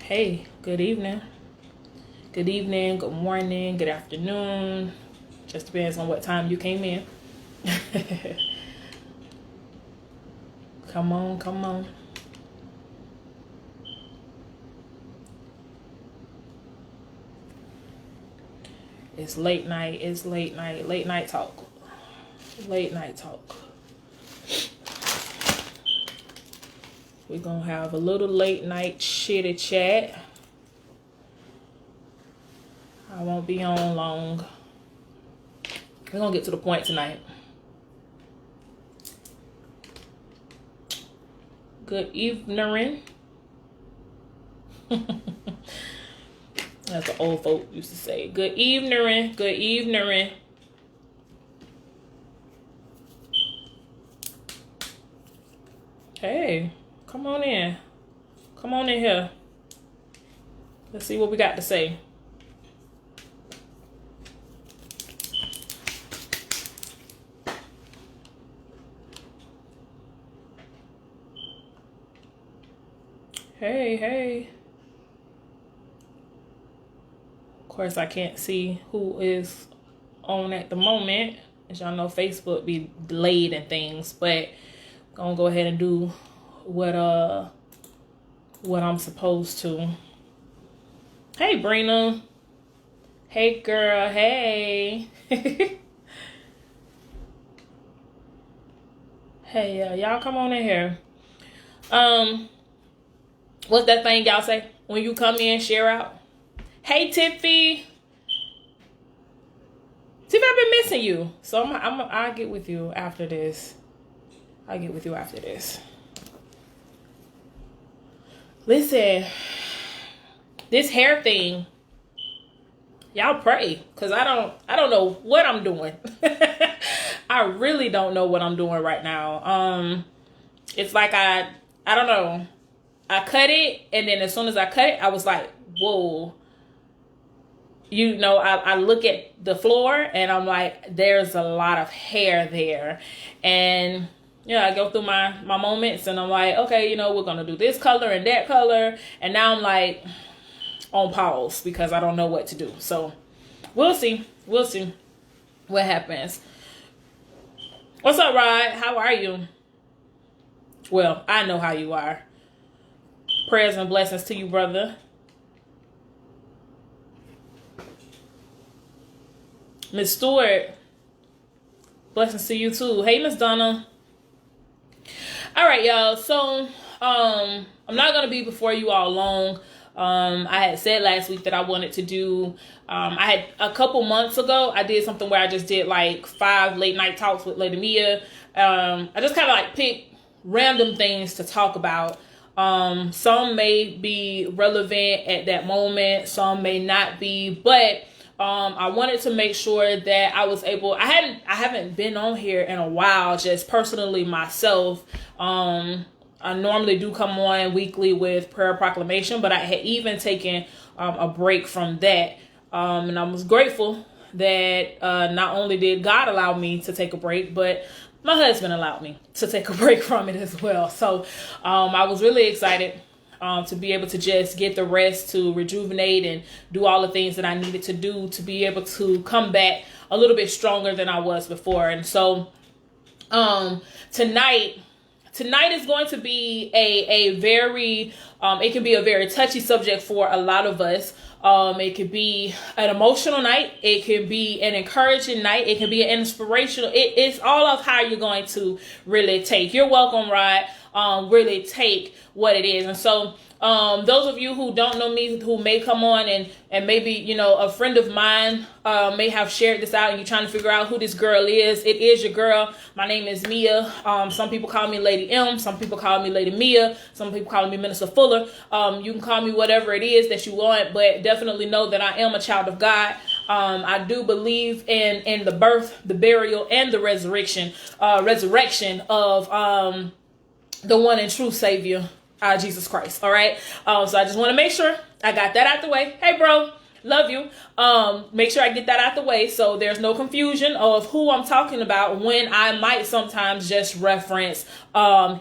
Hey, good evening. Good evening, good morning, good afternoon. Just depends on what time you came in. Come on, come on. It's late night. It's late night. Late night talk. Late night talk. We're going to have a little late night chitty chat. I won't be on long. We're going to get to the point tonight. Good evening. That's what old folk used to say. Good evening. Good evening. Hey, come on in. Come on in here. Let's see what we got to say. Hey, hey. Of course, I can't see who is on at the moment. As y'all know, Facebook be delayed and things, but I'm gonna go ahead and do what I'm supposed to. Hey, Brina. Hey, girl. Hey. Hey, y'all come on in here. What's that thing y'all say when you come in? Share out. Hey, Tiffy. Tiffy, I've been missing you, so I'll get with you after this. I'll get with you after this. Listen, this hair thing, y'all pray, cause I don't know what I'm doing. I really don't know what I'm doing right now. It's like I don't know. I cut it, and then as soon as I cut it, I was like, whoa. You know, I look at the floor, and I'm like, there's a lot of hair there. And, I go through my moments, and I'm like, okay, we're going to do this color and that color. And now I'm like on pause because I don't know what to do. So we'll see. We'll see what happens. What's up, Rod? How are you? Well, I know how you are. Prayers and blessings to you, brother. Miss Stewart, blessings to you too. Hey, Miss Donna. All right, y'all. So, I'm not gonna be before you all long. I had said last week that I wanted to do. I had a couple months ago. I did something where I just did like 5 late night talks with Lady Mia. I just kind of like picked random things to talk about. Some may be relevant at that moment, some may not be, but I wanted to make sure that I was able. I haven't been on here in a while, just personally myself. I normally do come on weekly with prayer proclamation, but I had even taken a break from that, and I was grateful that not only did God allow me to take a break, but my husband allowed me to take a break from it as well. So I was really excited to be able to just get the rest, to rejuvenate and do all the things that I needed to do to be able to come back a little bit stronger than I was before. And so tonight is going to be a very, it can be a very touchy subject for a lot of us. It could be an emotional night. It can be an encouraging night. It can be an inspirational. It's all of how you're going to really take. You're welcome, Rod. Really take what it is. And so, those of you who don't know me, who may come on and maybe, a friend of mine, may have shared this out and you're trying to figure out who this girl is. It is your girl. My name is Mia. Some people call me Lady M. Some people call me Lady Mia. Some people call me Minister Fuller. You can call me whatever it is that you want, but definitely know that I am a child of God. I do believe in the birth, the burial, and the resurrection of, the one and true Savior, Jesus Christ. All right. So I just want to make sure I got that out the way. Hey, bro. Love you. Make sure I get that out the way so there's no confusion of who I'm talking about when I might sometimes just reference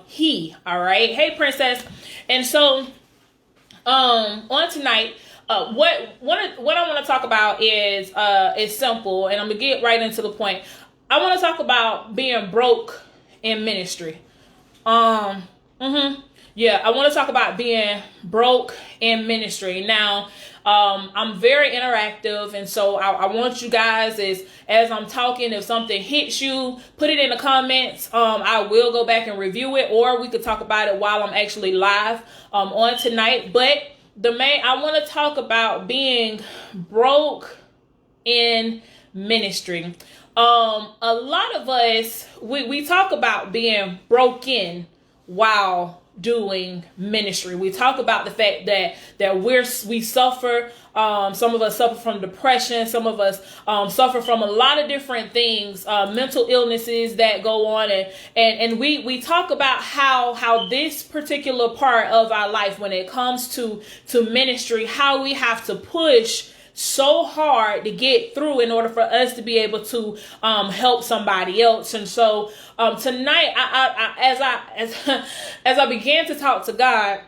he. All right. Hey, princess. And so On tonight, what I want to talk about is simple, and I'm gonna get right into the point. I want to talk about being broke in ministry. Yeah, I want to talk about being broke in ministry. Now, I'm very interactive, and so I want you guys, as I'm talking, if something hits you, put it in the comments. I will go back and review it, or we could talk about it while I'm actually live on tonight. But I want to talk about being broke in ministry. A lot of us, we talk about being broken while doing ministry. We talk about the fact that we suffer. Some of us suffer from depression. Some of us suffer from a lot of different things, mental illnesses that go on, and we talk about how this particular part of our life, when it comes to ministry, how we have to push so hard to get through in order for us to be able to help somebody else. And so tonight, as I began to talk to God,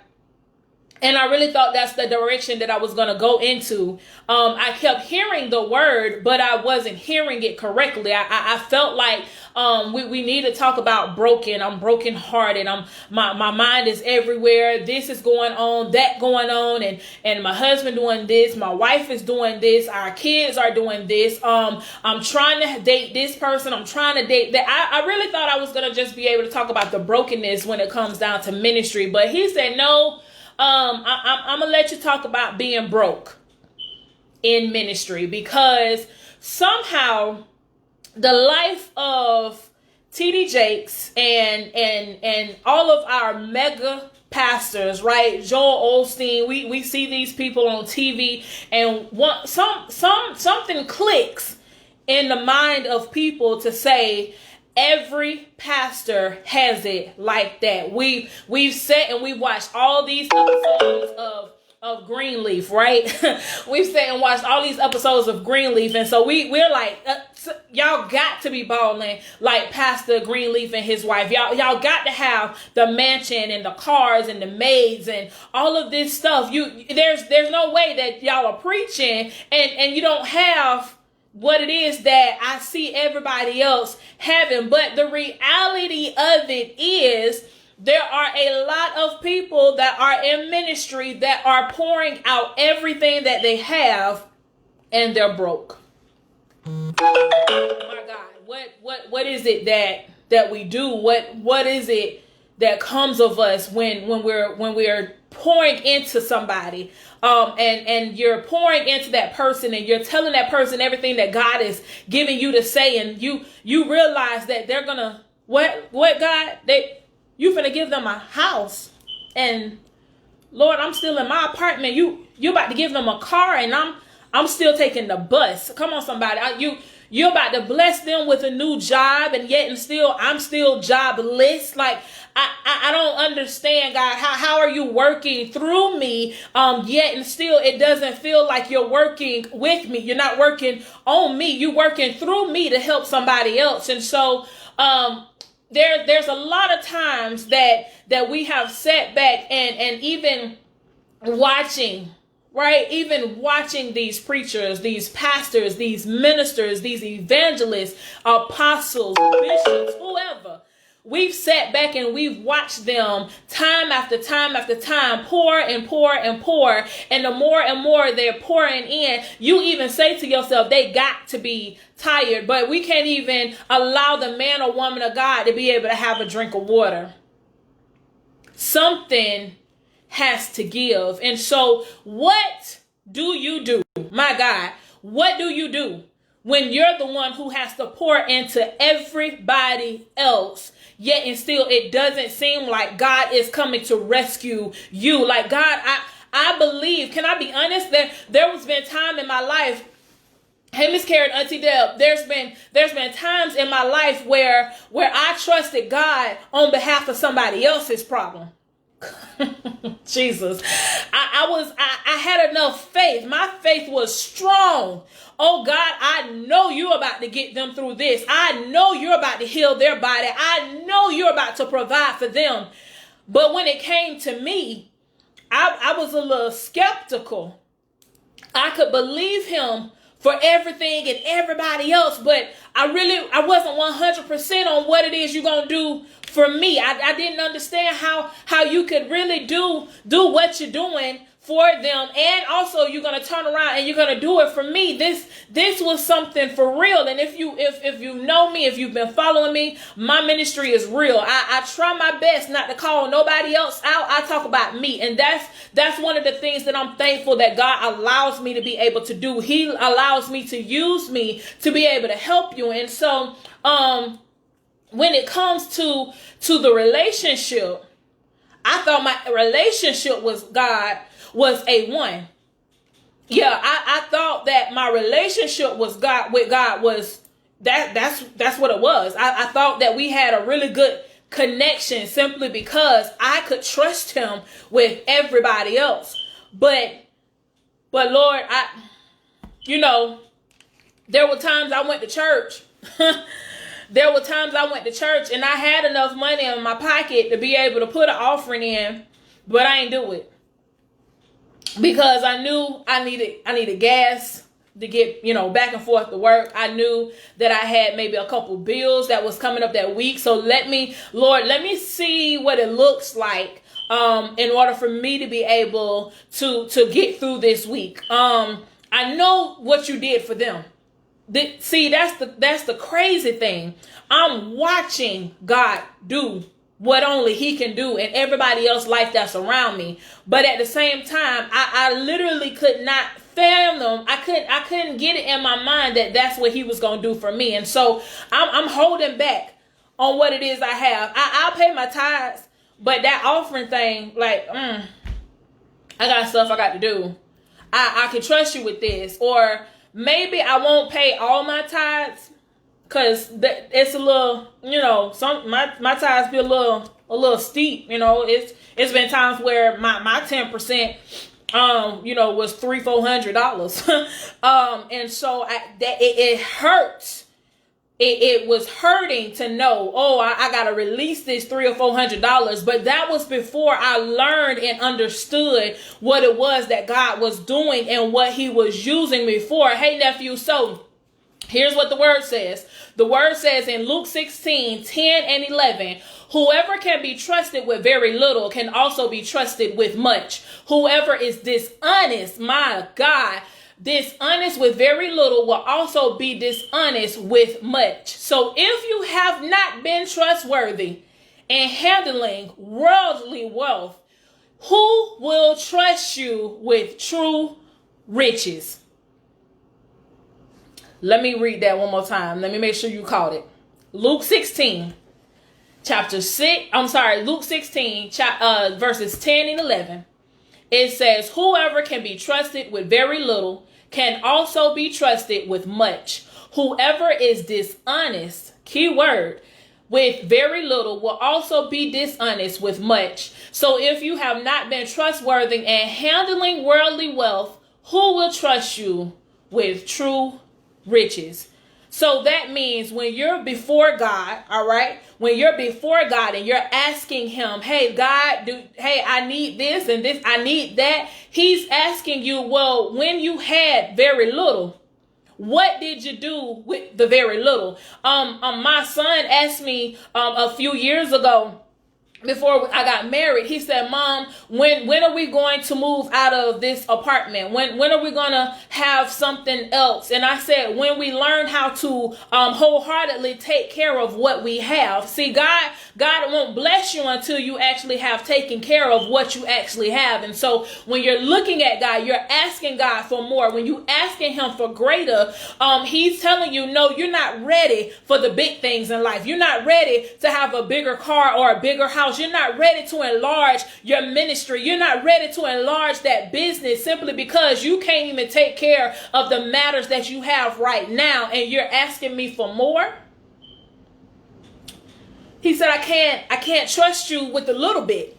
and I really thought that's the direction that I was going to go into, I kept hearing the word, but I wasn't hearing it correctly. I felt like we need to talk about broken. I'm brokenhearted. My mind is everywhere. This is going on, that going on, and my husband doing this. My wife is doing this. Our kids are doing this. I'm trying to date this person. I'm trying to date that. I really thought I was going to just be able to talk about the brokenness when it comes down to ministry, but he said no. I'm gonna let you talk about being broke in ministry, because somehow the life of TD Jakes and all of our mega pastors, right? Joel Osteen, we see these people on TV, and something clicks in the mind of people to say, every pastor has it like that. We've sat and we've watched all these episodes of Greenleaf, right? We've sat and watched all these episodes of Greenleaf, and so we're like, y'all got to be balling like Pastor Greenleaf and his wife. Y'all got to have the mansion and the cars and the maids and all of this stuff. There's no way that y'all are preaching and you don't have what it is that I see everybody else having. But the reality of it is, there are a lot of people that are in ministry that are pouring out everything that they have, and they're broke. Oh my God, what is it that we do? What is it that comes of us when we're pouring into somebody, and you're pouring into that person, and you're telling that person everything that God is giving you to say, and you realize that they're gonna what God, you finna give them a house, and Lord, I'm still in my apartment. You about to give them a car, and I'm still taking the bus. Come on, somebody, you're about to bless them with a new job, and yet I'm still jobless. Like, I don't understand, God. How are you working through me? Yet and still it doesn't feel like you're working with me. You're not working on me. You're working through me to help somebody else. And so there's a lot of times that we have sat back and even watching, right? Even watching these preachers, these pastors, these ministers, these evangelists, apostles, bishops, whoever. We've sat back and we've watched them time after time after time pour and pour and pour. And the more and more they're pouring in, you even say to yourself, they got to be tired. But we can't even allow the man or woman of God to be able to have a drink of water. Something has to give. And so what do you do? My God, what do you do when you're the one who has to pour into everybody else, yet and still it doesn't seem like God is coming to rescue you? Like, God, I believe, can I be honest, that there has been time in my life, hey, Miss Karen, Auntie Deb, there's been times in my life where I trusted God on behalf of somebody else's problem. Jesus, I had enough faith. My faith was strong. Oh God, I know you're about to get them through this. I know you're about to heal their body. I know you're about to provide for them. But when it came to me, I was a little skeptical. I could believe him for everything and everybody else, but I wasn't 100% on what it is you're going to do for me. I didn't understand how you could really do what you're doing for them, and also you're going to turn around and you're going to do it for me. This was something for real. And if you know me, if you've been following me, my ministry is real. I try my best not to call nobody else out. I talk about me, and that's one of the things that I'm thankful that God allows me to be able to do. He allows me to use me to be able to help you. And so when it comes to the relationship, I thought my relationship with God was A1. Yeah, I thought that my relationship with God was that's what it was. I thought that we had a really good connection simply because I could trust him with everybody else. But Lord, there were times I went to church. There were times I went to church and I had enough money in my pocket to be able to put an offering in, but I ain't do it. Because I knew I needed gas to get, back and forth to work. I knew that I had maybe a couple bills that was coming up that week. So let me see what it looks like in order for me to be able to get through this week. I know what you did for them. See, that's the crazy thing. I'm watching God do what only he can do in everybody else's life that's around me. But at the same time, I literally could not fathom. I couldn't get it in my mind that that's what he was going to do for me. And so I'm holding back on what it is I have. I'll pay my tithes, but that offering thing, I got stuff I got to do. I can trust you with this. Or maybe I won't pay all my tithes because it's a little, my tithes be a little steep. It's been times where my 10%, was $300-400. And so it hurts. It was hurting to know, I got to release this $300 or $400. But that was before I learned and understood what it was that God was doing and what he was using me for. Hey, nephew, so here's what the word says. The word says in Luke 16:10-11, whoever can be trusted with very little can also be trusted with much. Whoever is dishonest, my God, dishonest with very little will also be dishonest with much. So if you have not been trustworthy in handling worldly wealth, who will trust you with true riches? Let me read that one more time. Let me make sure you caught it. Luke 16, verses 10 and 11. It says, whoever can be trusted with very little can also be trusted with much. Whoever is dishonest, key word, with very little will also be dishonest with much. So if you have not been trustworthy in handling worldly wealth, who will trust you with true riches? So that means when you're before God, all right, when you're before God and you're asking him, hey, God, I need this and this, I need that. He's asking you, well, when you had very little, what did you do with the very little? My son asked me a few years ago, before I got married, he said, Mom, when are we going to move out of this apartment? When are we going to have something else? And I said, when we learn how to wholeheartedly take care of what we have. See, God won't bless you until you actually have taken care of what you actually have. And so when you're looking at God, you're asking God for more. When you asking him for greater, he's telling you, no, you're not ready for the big things in life. You're not ready to have a bigger car or a bigger house. You're not ready to enlarge your ministry. You're not ready to enlarge that business simply because you can't even take care of the matters that you have right now. And you're asking me for more. He said, I can't trust you with a little bit.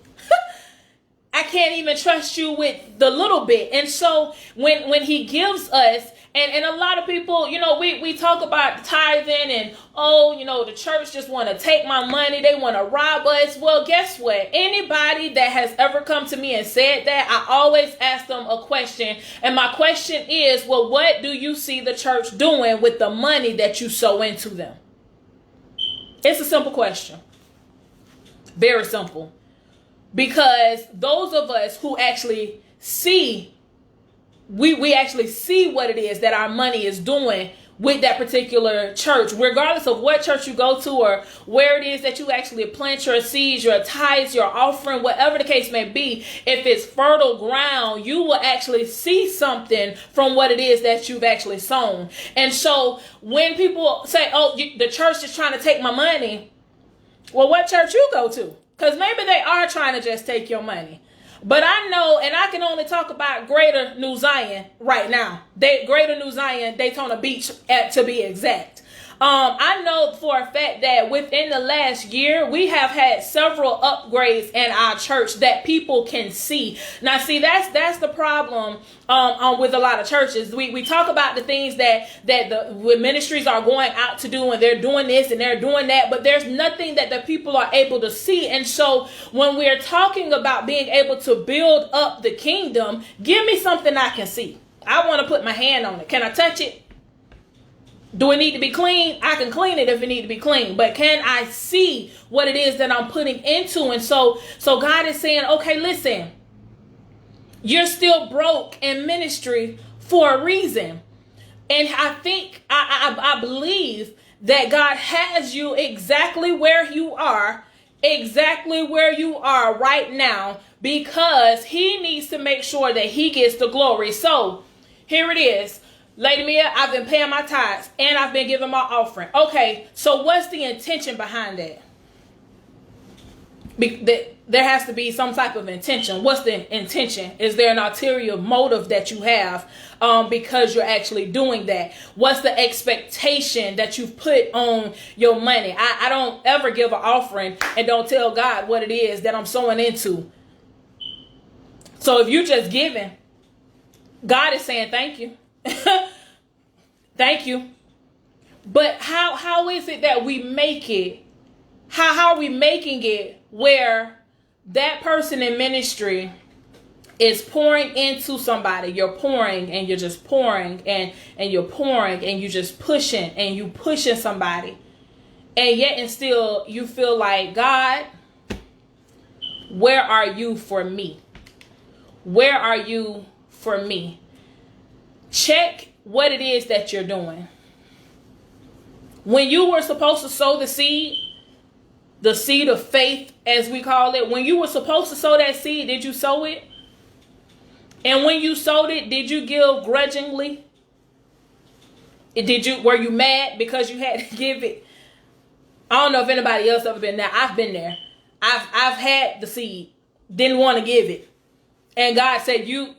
I can't even trust you with the little bit. And so when he gives us, and a lot of people, we talk about tithing and, the church just want to take my money. They want to rob us. Well, guess what? Anybody that has ever come to me and said that, I always ask them a question. And my question is, well, what do you see the church doing with the money that you sow into them? It's a simple question. Very simple. Because those of us who actually see, we actually see what it is that our money is doing with that particular church, regardless of what church you go to or where it is that you actually plant your seeds, your tithes, your offering, whatever the case may be. If it's fertile ground, you will actually see something from what it is that you've actually sown. And so when people say, the church is trying to take my money, well, what church you go to? Because maybe they are trying to just take your money. But I know, and I can only talk about Greater New Zion right now. Greater New Zion, Daytona Beach, to be exact. I know for a fact that within the last year, we have had several upgrades in our church that people can see. Now, see, that's the problem with a lot of churches. We talk about the things that the ministries are going out to do, and they're doing this and they're doing that, but there's nothing that the people are able to see. And so when we're talking about being able to build up the kingdom, give me something I can see. I want to put my hand on it. Can I touch it? Do it need to be clean? I can clean it if it need to be clean. But can I see what it is that I'm putting into? And so God is saying, okay, listen, you're still broke in ministry for a reason. And I think, I believe that God has you exactly where you are right now, because he needs to make sure that he gets the glory. So here it is. Lady Mia, I've been paying my tithes and I've been giving my offering. Okay, so what's the intention behind that? There has to be some type of intention. What's the intention? Is there an ulterior motive that you have because you're actually doing that? What's the expectation that you've put on your money? I don't ever give an offering and don't tell God what it is that I'm sowing into. So if you just giving, God is saying thank you. Thank you. But how is it that we make it? How are we making it where that person in ministry is pouring into somebody? You're pouring and you're just pouring and you're pouring and you're just pushing and you pushing somebody. And yet and still you feel like, God, where are you for me? Where are you for me? Check what it is that you're doing. When you were supposed to sow the seed of faith, as we call it, when you were supposed to sow that seed, did you sow it? And when you sowed it, did you give grudgingly? Were you mad because you had to give it? I don't know if anybody else ever been there. I've been there. I've had the seed, didn't want to give it. And God said, you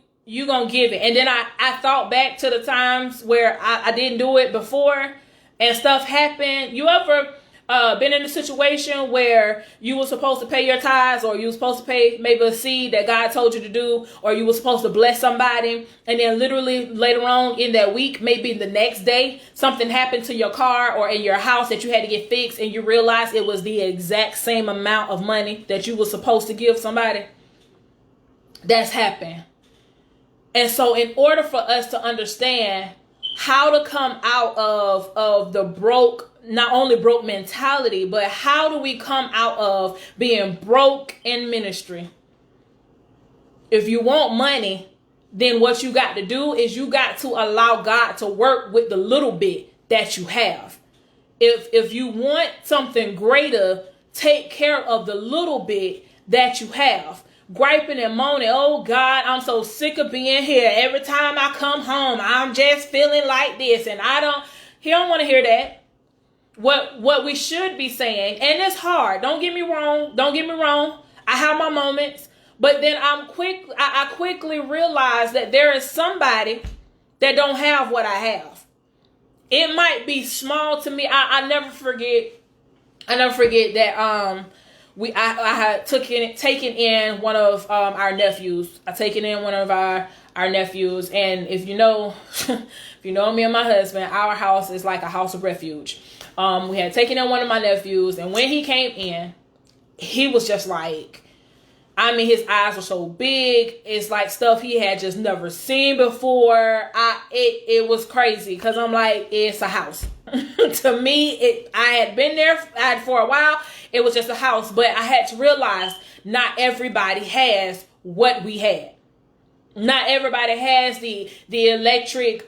gonna give it. And then I thought back to the times where I didn't do it before and stuff happened. You ever been in a situation where you were supposed to pay your tithes, or you were supposed to pay maybe a seed that God told you to do, or you were supposed to bless somebody, and then literally later on in that week, maybe the next day, something happened to your car or in your house that you had to get fixed, and you realized it was the exact same amount of money that you were supposed to give somebody? That's happened. And so in order for us to understand how to come out of the broke, not only broke mentality, but how do we come out of being broke in ministry? If you want money, then what you got to do is you got to allow God to work with the little bit that you have. If you want something greater, take care of the little bit that you have. Griping and moaning, oh God, I'm so sick of being here. Every time I come home, I'm just feeling like this. And he don't want to hear that. What we should be saying, and it's hard. Don't get me wrong. I have my moments, but then I quickly realize that there is somebody that don't have what I have. It might be small to me. I never forget that I had taken in one of our nephews. I taken in one of our nephews, and if you know me and my husband, our house is like a house of refuge. We had taken in one of my nephews, and when he came in, he was just like, I mean, his eyes were so big. It's like stuff he had just never seen before. It was crazy, because I'm like, it's a house. To me, I had been there for a while. It was just a house, but I had to realize not everybody has what we had. Not everybody has the electric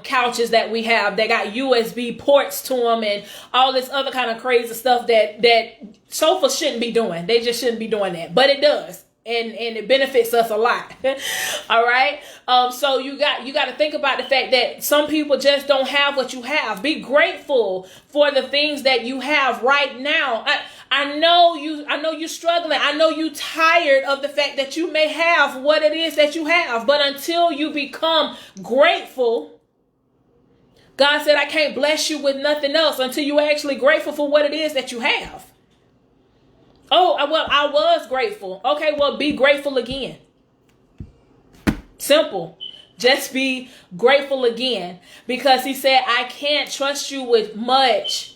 couches that we have. They got USB ports to them and all this other kind of crazy stuff that sofas shouldn't be doing. They just shouldn't be doing that, but it does. And it benefits us a lot. All right. So you got to think about the fact that some people just don't have what you have. Be grateful for the things that you have right now. I know you're struggling. I know you're tired of the fact that you may have what it is that you have, but until you become grateful, God said, I can't bless you with nothing else until you're actually grateful for what it is that you have. Oh, well, I was grateful. Okay, well, be grateful again. Simple. Just be grateful again. Because he said, I can't trust you with much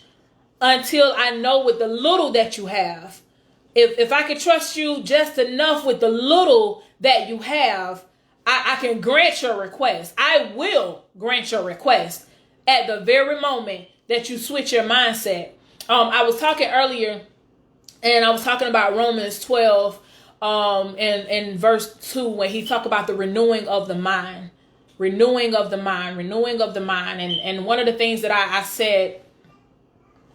until I know with the little that you have. If I can trust you just enough with the little that you have, I can grant your request. I will grant your request at the very moment that you switch your mindset. I was talking earlier, and I was talking about Romans 12 and verse 2, when he talked about the renewing of the mind. Renewing of the mind. And one of the things that I said,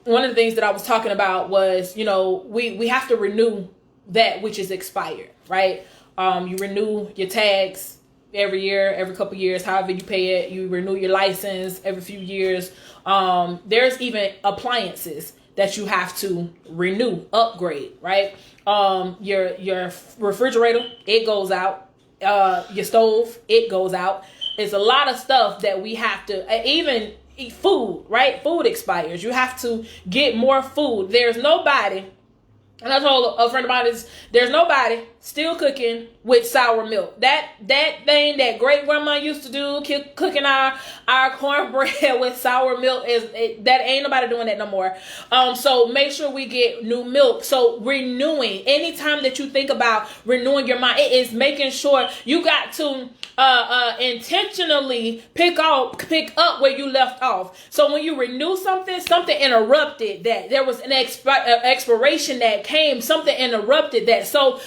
one of the things that I was talking about was, we have to renew that which is expired, right? You renew your tags every year, every couple years, however you pay it. You renew your license every few years. There's even appliances that you have to renew, upgrade, right? Your refrigerator, it goes out. Your stove, it goes out. It's a lot of stuff that we have to, even eat food, right? Food expires. You have to get more food. There's nobody, and I told a friend of mine, there's nobody still cooking with sour milk. That thing that great grandma used to do, cooking our cornbread with sour milk, that ain't nobody doing that no more. So make sure we get new milk. So renewing, anytime that you think about renewing your mind, it is making sure you got to intentionally pick up where you left off. So when you renew something interrupted that. There was an expiration that came, something interrupted that. So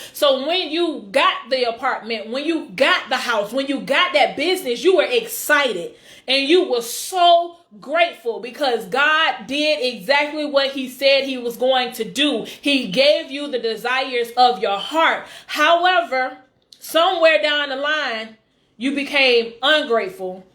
when you got the apartment, when you got the house, when you got that business, you were excited and you were so grateful because God did exactly what he said he was going to do. He gave you the desires of your heart. However, somewhere down the line, you became ungrateful.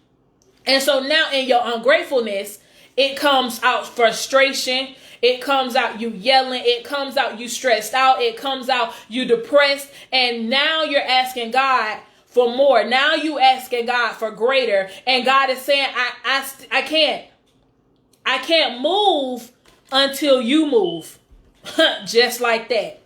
And so now in your ungratefulness, it comes out frustration. It comes out you yelling. It comes out you stressed out. It comes out you depressed. And now you're asking God for more. Now you asking God for greater. And God is saying, I can't move until you move. Just like that.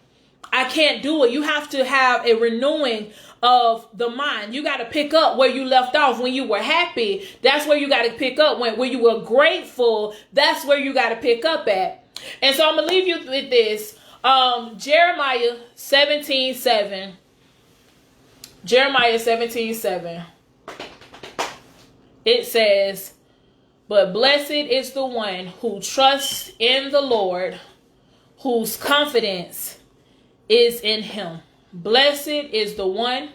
I can't do it. You have to have a renewing of the mind. You got to pick up where you left off. When you were happy, that's where you got to pick up. When you were grateful, that's where you got to pick up at. And so I'm going to leave you with this. Jeremiah 17:7. Jeremiah 17:7. It says, but blessed is the one who trusts in the Lord, whose confidence is in him. Blessed is the one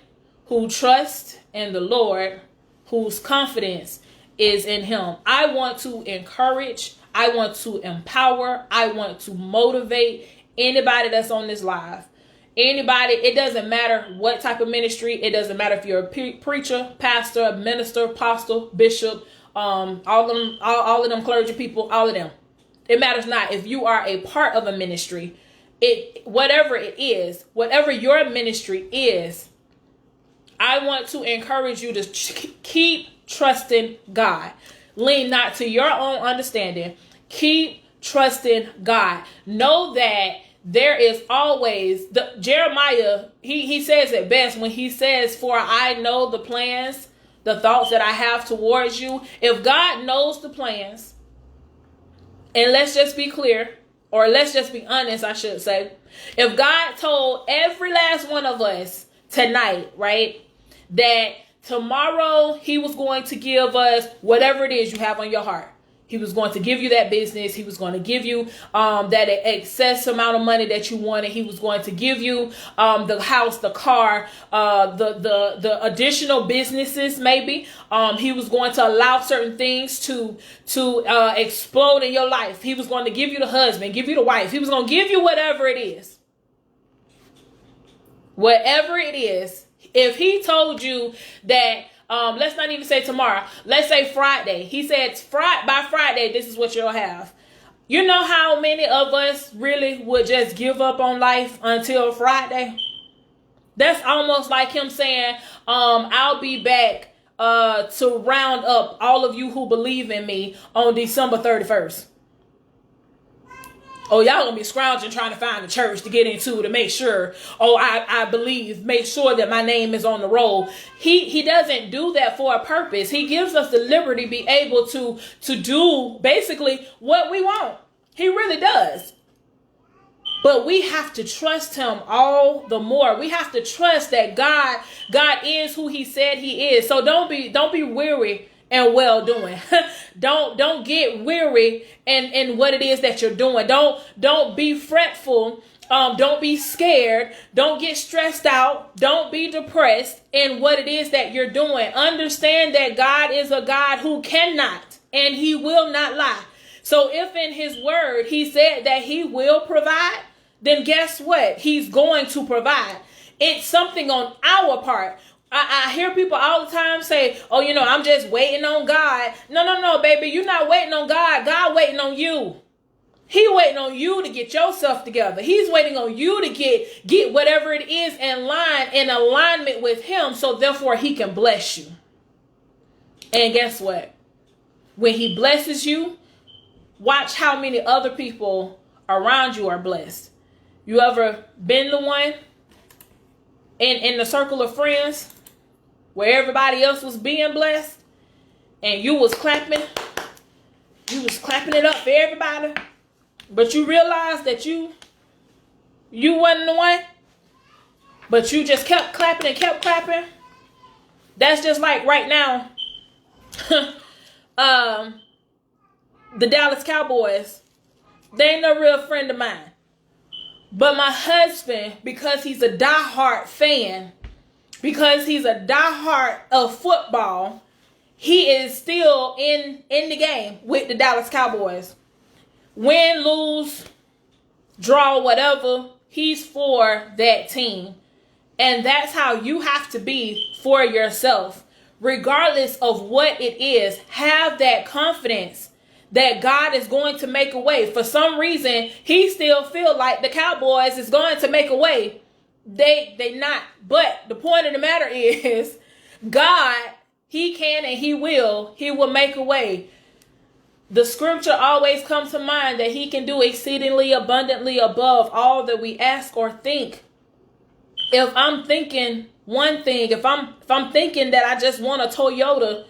who trusts in the Lord, whose confidence is in him. I want to encourage, I want to empower, I want to motivate anybody that's on this live. Anybody, it doesn't matter what type of ministry. It doesn't matter if you're a preacher, pastor, minister, apostle, bishop, all of them clergy people, all of them. It matters not. If you are a part of a ministry, whatever it is, whatever your ministry is, I want to encourage you to keep trusting God. Lean not to your own understanding. Keep trusting God. Know that there is always Jeremiah, he says it best when he says, for I know the plans, the thoughts that I have towards you. If God knows the plans, and let's just be clear, or let's just be honest, I should say, if God told every last one of us tonight, right, that tomorrow he was going to give us whatever it is you have on your heart. He was going to give you that business. He was going to give you that excess amount of money that you wanted. He was going to give you the house, the car, the additional businesses maybe. He was going to allow certain things to explode in your life. He was going to give you the husband, give you the wife. He was going to give you whatever it is. Whatever it is. If he told you that, let's not even say tomorrow, let's say Friday. He said, by Friday, this is what you'll have. You know how many of us really would just give up on life until Friday? That's almost like him saying, I'll be back to round up all of you who believe in me on December 31st. Oh, y'all gonna be scrounging trying to find a church to get into to make sure, I believe, make sure that my name is on the roll. He doesn't do that for a purpose. He gives us the liberty to be able to do basically what we want. He really does. But we have to trust him all the more. We have to trust that God is who he said he is. So don't be weary and well doing. Don't get weary in what it is that you're doing. Don't be fretful. Don't be scared. Don't get stressed out. Don't be depressed in what it is that you're doing. Understand that God is a God who cannot and he will not lie. So if in his word he said that he will provide, then guess what? He's going to provide. It's something on our part. I hear people all the time say, I'm just waiting on God. No, baby. You're not waiting on God. God waiting on you. He waiting on you to get yourself together. He's waiting on you to get whatever it is in alignment with him. So therefore he can bless you. And guess what? When he blesses you, watch how many other people around you are blessed. You ever been the one in the circle of friends where everybody else was being blessed and you was clapping it up for everybody, but you realized that you wasn't the one, but you just kept clapping and kept clapping? That's just like right now, the Dallas Cowboys, they ain't no real friend of mine. But my husband, because he's a diehard fan, because he's a diehard of football, he is still in the game with the Dallas Cowboys. Win, lose, draw, whatever, he's for that team. And that's how you have to be for yourself. Regardless of what it is, have that confidence that God is going to make a way. For some reason, he still feel like the Cowboys is going to make a way. They not. But the point of the matter is, God, he can and he will make a way. The scripture always comes to mind that he can do exceedingly abundantly above all that we ask or think. If I'm thinking one thing, if I'm thinking that I just want a Toyota,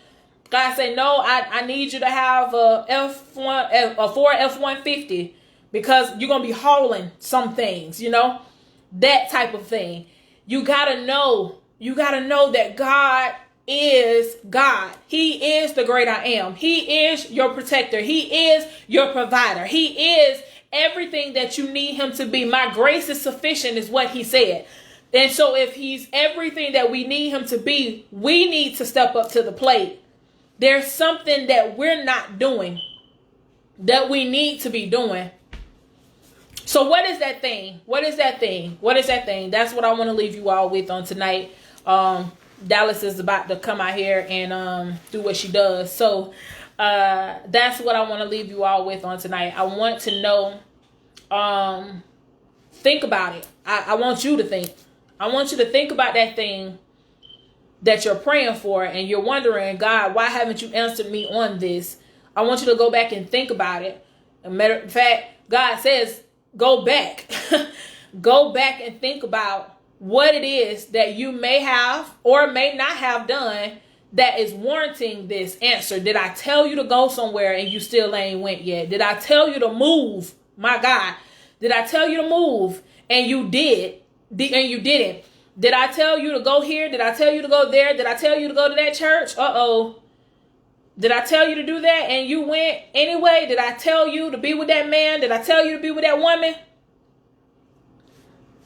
God said, no, I need you to have a Ford F-150 because you're going to be hauling some things, that type of thing. You got to know that God is God. He is the great I am. He is your protector. He is your provider. He is everything that you need him to be. My grace is sufficient is what he said. And so if he's everything that we need him to be, we need to step up to the plate. There's something that we're not doing that we need to be doing. So what is that thing? What is that thing? What is that thing? That's what I want to leave you all with on tonight. Dallas is about to come out here and do what she does. So that's what I want to leave you all with on tonight. I want to know, think about it. I want you to think. I want you to think about that thing that you're praying for and you're wondering, God, why haven't you answered me on this? I want you to go back and think about it. As a matter of fact, God says go back. Go back and think about what it is that you may have or may not have done that is warranting this answer. Did I tell you to go somewhere and you still ain't went yet? Did I tell you to move? My God. Did I tell you to move and you did and you didn't? Did I tell you to go here? Did I tell you to go there? Did I tell you to go to that church? Uh-oh. Did I tell you to do that and you went anyway? Did I tell you to be with that man? Did I tell you to be with that woman?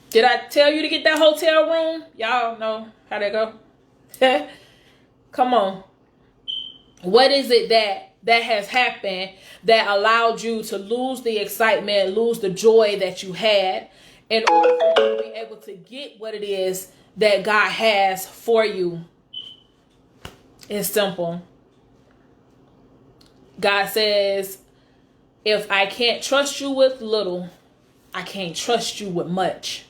Did I tell you to get that hotel room? Y'all know how that go. Come on. What is it that has happened that allowed you to lose the excitement, lose the joy that you had in order for you to be able to get what it is that God has for you? It's simple. God says, if I can't trust you with little, I can't trust you with much.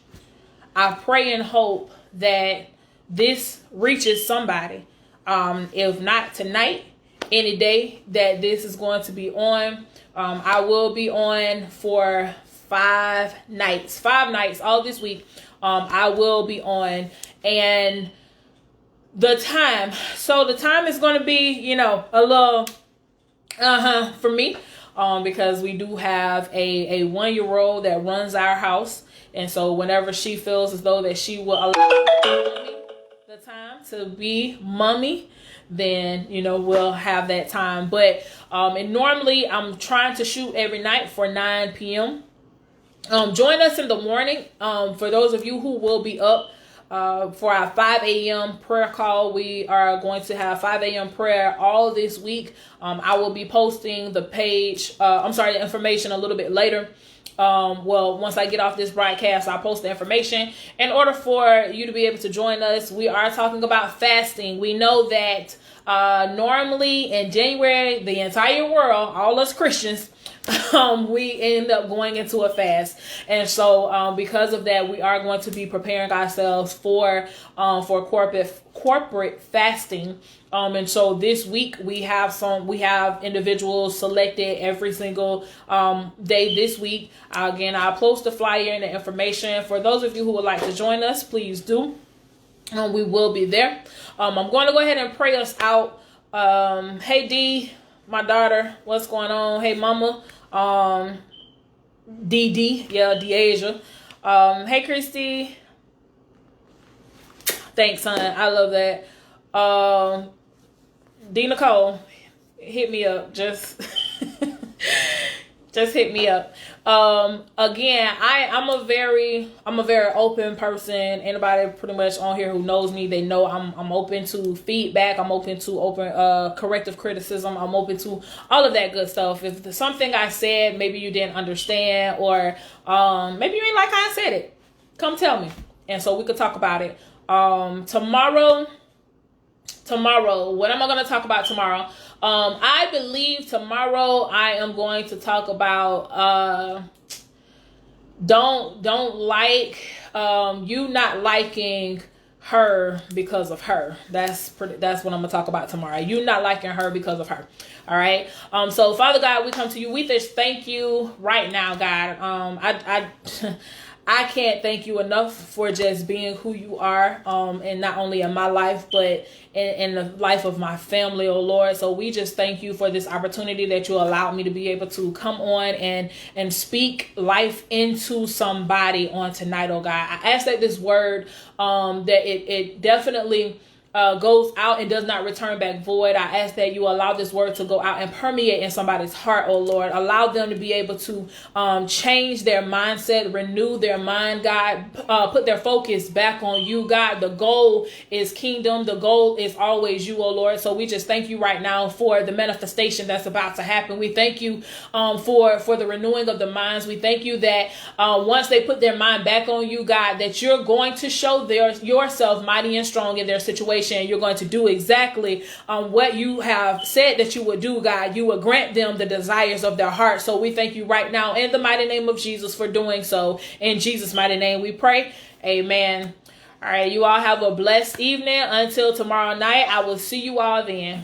I pray and hope that this reaches somebody. If not tonight, any day that this is going to be on, I will be on for 5 nights. 5 nights all this week. I will be on, and the time is going to be, a little for me, because we do have a 1-year-old that runs our house. And so whenever she feels as though that she will allow the time to be mommy, then, we'll have that time. But and normally I'm trying to shoot every night for 9 p.m. Join us in the morning. For those of you who will be up for our 5 a.m. prayer call, we are going to have 5 a.m. prayer all this week. I will be posting the information a little bit later. Once I get off this broadcast, I'll post the information. In order for you to be able to join us, we are talking about fasting. We know that normally in January, the entire world, all us Christians, we end up going into a fast. And so because of that, we are going to be preparing ourselves for corporate fasting. And so this week we have individuals selected every single day this week. Again, I'll post the flyer and the information. For those of you who would like to join us, please do. We will be there. I'm going to go ahead and pray us out. Hey D, my daughter, what's going on? Hey mama, Deasia. Hey Christy. Thanks, son. I love that. D Nicole, hit me up. Just hit me up. Again, I'm a very open person. Anybody pretty much on here who knows me, they know I'm open to feedback. I'm open to corrective criticism. I'm open to all of that good stuff. If there's something I said, maybe you didn't understand, or maybe you ain't like how I said it, come tell me, and so we could talk about it. Tomorrow, what am I going to talk about tomorrow? I believe tomorrow I am going to talk about don't like you not liking her because of her. That's what I'm gonna talk about tomorrow. You not liking her because of her. All right. So Father God, we come to you. We just thank you right now, God. I can't thank you enough for just being who you are, and not only in my life, but in the life of my family, oh Lord. So we just thank you for this opportunity that you allowed me to be able to come on and speak life into somebody on tonight, oh God. I ask that this word, that it definitely goes out and does not return back void. I ask that you allow this word to go out and permeate in somebody's heart, oh Lord. Allow them to be able to change their mindset, renew their mind, God. Put their focus back on you, God. The goal is kingdom. The goal is always you, oh Lord. So we just thank you right now for the manifestation that's about to happen. We thank you for the renewing of the minds. We thank you that once they put their mind back on you, God, that you're going to show yourself mighty and strong in their situation. You're going to do exactly what you have said that you would do, God. You will grant them the desires of their heart. So we thank you right now in the mighty name of Jesus for doing so. In Jesus' mighty name we pray. Amen. All right, you all have a blessed evening. Until tomorrow night, I will see you all then.